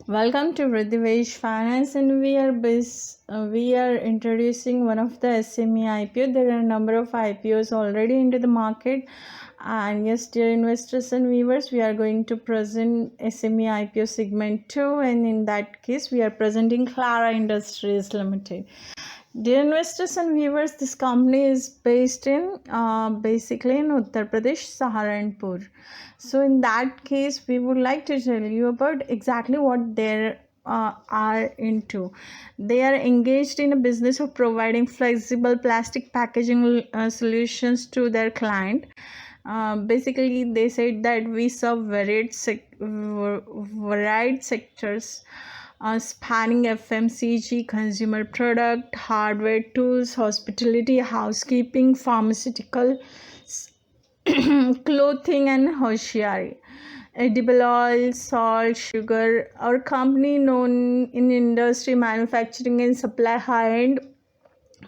Welcome to Vridhivesh Finance, and we are introducing one of the SME IPO. There are a number of IPOs already into the market, and yes, dear investors and viewers, we are going to present SME IPO segment 2, and in that case, we are presenting Clara Industries Limited. Dear investors and viewers, this company is based in basically in Uttar Pradesh, Saharanpur. So in that case, we would like to tell you about exactly what they are into. They are engaged in a business of providing flexible plastic packaging solutions to their client. Basically, they said that we serve varied sectors spanning FMCG, consumer product, hardware, tools, hospitality, housekeeping, pharmaceutical, clothing, and hosiery. Edible oil, salt, sugar. Our company, known in industry manufacturing and supply high-end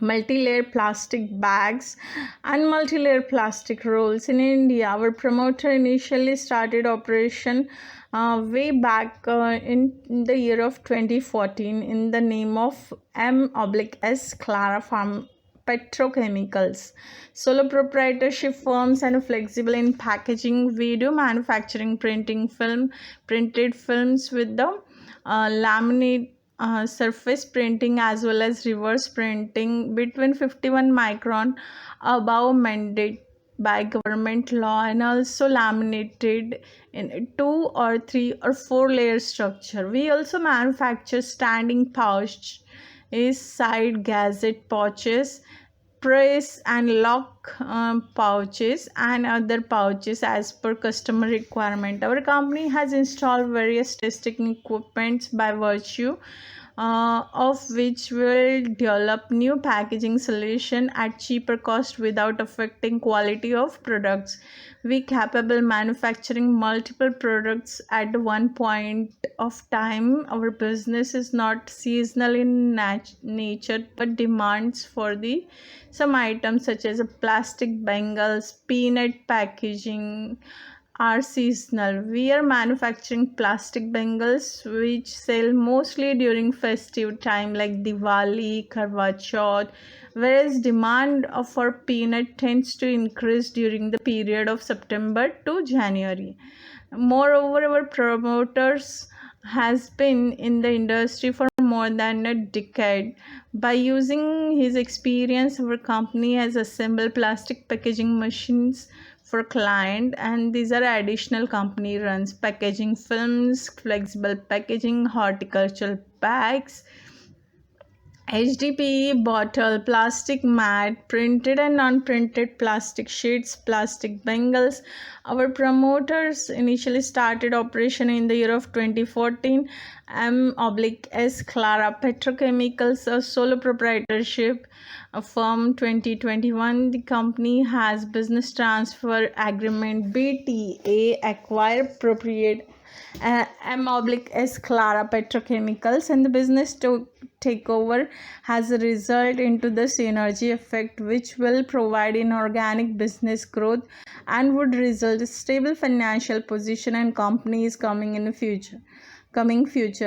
multi-layer plastic bags and multi-layer plastic rolls in India. Our promoter initially started operation way back in the year of 2014 in the name of M/S Clara Farm Petrochemicals. Solo proprietorship firms and flexible in packaging. We do manufacturing, printed films with the laminate surface printing as well as reverse printing between 51 micron above mandated by government law, and also laminated in 2 or 3 or 4 layer structure. We also manufacture standing pouch is side gazette pouches, press and lock pouches, and other pouches as per customer requirement. Our company has installed various testing equipments by virtue of which will develop new packaging solution at cheaper cost without affecting quality of products. We capable manufacturing multiple products at one point of time. Our business is not seasonal in nature, but demands for the some items such as plastic bangles, peanut packaging are seasonal. We are manufacturing plastic bangles which sell mostly during festive time like Diwali, Karwa Chauth, whereas demand for peanut tends to increase during the period of September to January. Moreover, our promoters has been in the industry for more than a decade. By using his experience, our company has assembled plastic packaging machines for client, and these are additional company runs packaging films, flexible packaging, horticultural bags, HDPE bottle, plastic mat, printed and non-printed plastic sheets, plastic bangles. Our promoters initially started operation in the year of 2014. M/S Clara Petrochemicals, a solo proprietorship firm 2021. The company has business transfer agreement BTA acquire appropriate M/S Clara Petrochemicals, and the business takeover has a result into the synergy effect which will provide inorganic business growth and would result in stable financial position and companies coming future.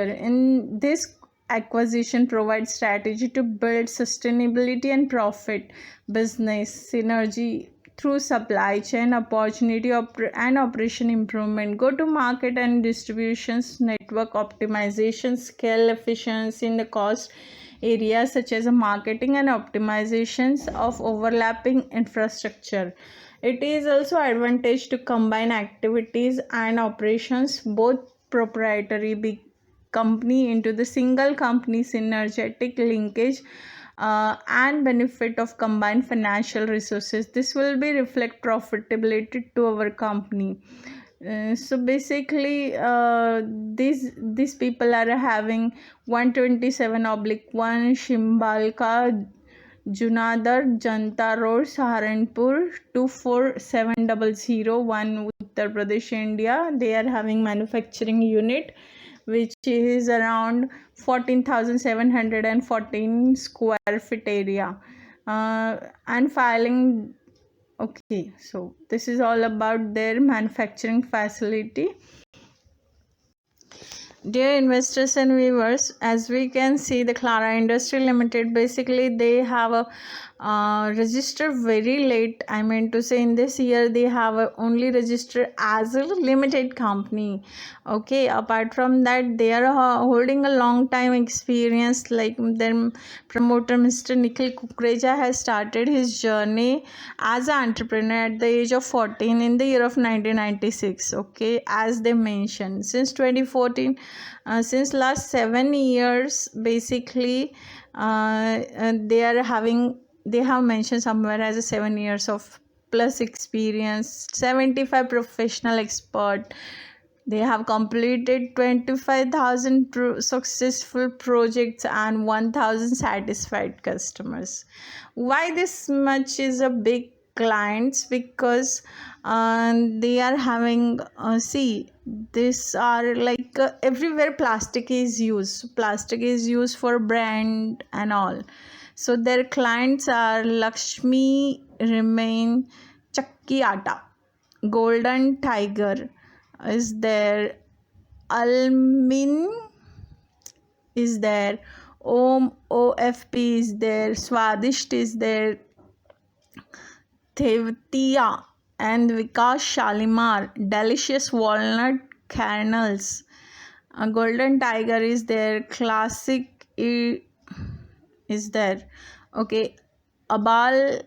In this acquisition provides strategy to build sustainability and profit, business synergy through supply chain opportunity and operation improvement, go to market and distributions network optimization, scale efficiency in the cost areas such as marketing and optimizations of overlapping infrastructure. It is also advantage to combine activities and operations both proprietary big company into the single company, synergetic linkage and benefit of combined financial resources. This will be reflect profitability to our company. So basically these people are having 127/1 Shimbalka Junadar Janta Road, Saharanpur 24700, Uttar Pradesh, India. They are having manufacturing unit which is around 14,714 square feet area, and filing. Okay, so this is all about their manufacturing facility. Dear investors and viewers, as we can see, the Clara Industry Limited, basically they have a registered very late. I mean to say, in this year they have only registered as a limited company. Okay, apart from that, they are holding a long time experience. Like their promoter, Mr. Nikhil Kukreja, has started his journey as an entrepreneur at the age of 14 in the year of 1996. Okay, as they mentioned, since 2014, since last 7 years, basically they have mentioned somewhere as a 7 years of plus experience, 75 professional expert. They have completed 25,000 successful projects and 1,000 satisfied customers. Why this much is a big clients? Because they are having see, these are like everywhere plastic is used for brand and all. So their clients are Lakshmi Remain, Chakki Atta, Golden Tiger is there, Almin is there, OFP is there, Swadisht is there, Thevtia and Vikas Shalimar, delicious walnut kernels. Golden Tiger is there, Classic is there. Okay, Abal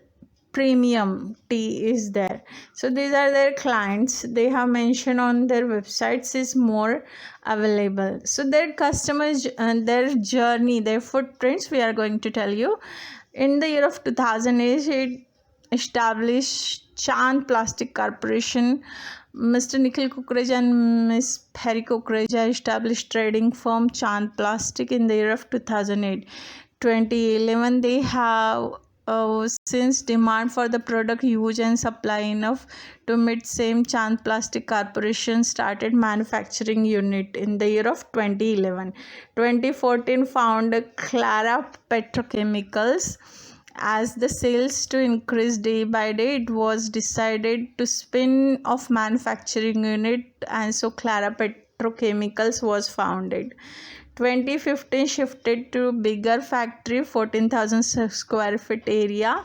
Premium tea is there. So these are their clients. They have mentioned on their websites is more available. So their customers and their journey, their footprints, we are going to tell you. In the year of 2008, it established Chand Plastic Corporation. Mr. Nikhil Kukreja and Ms. Perry Kukreja established trading firm Chand Plastic in the year of 2008. 2011, they have since demand for the product huge and supply enough to meet same, Chand Plastic Corporation started manufacturing unit in the year of 2011. 2014 found Clara Petrochemicals. As the sales to increase day by day, it was decided to spin off manufacturing unit, and so Clara Petrochemicals was founded. 2015 shifted to bigger factory, 14,000 square feet area.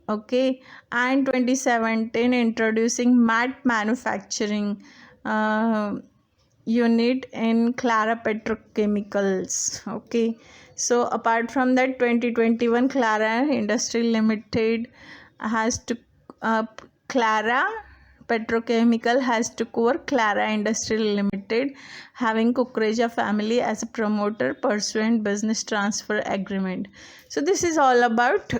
Okay, and 2017 introducing matte manufacturing unit in Clara Petrochemicals. Okay, so apart from that, 2021 Clara Industry Limited has to Clara Petrochemical has took over Clara Industry Limited, having Kukreja family as a promoter pursuant business transfer agreement. So this is all about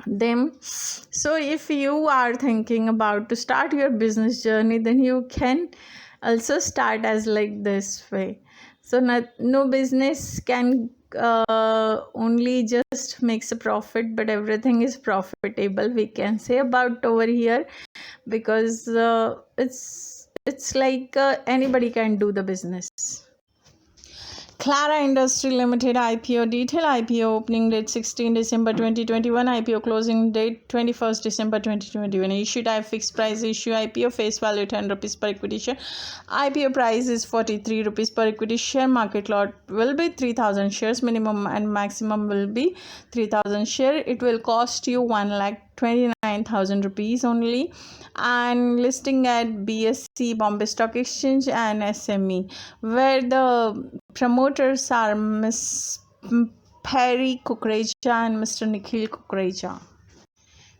them. So if you are thinking about to start your business journey, then you can also start as like this way. So no business can only just makes a profit, but everything is profitable, we can say about over here, because it's like anybody can do the business. Clara Industry Limited IPO detail: IPO opening date 16 December 2021, IPO closing date 21st December 2021. Issue type fixed price issue, IPO face value 10 rupees per equity share, IPO price is 43 rupees per equity share, market lot will be 3000 shares, minimum and maximum will be 3000 share. It will cost you 1,29,000 rupees only, and listing at BSE Bombay Stock Exchange and SME, where the promoters are Ms. Perry Kukreja and Mr. Nikhil Kukreja.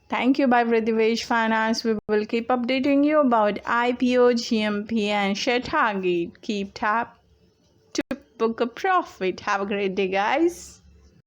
Thank you. By Vridhivesh Finance, we will keep updating you about IPO, GMP and share target. Keep tap to book a profit. Have a great day, guys.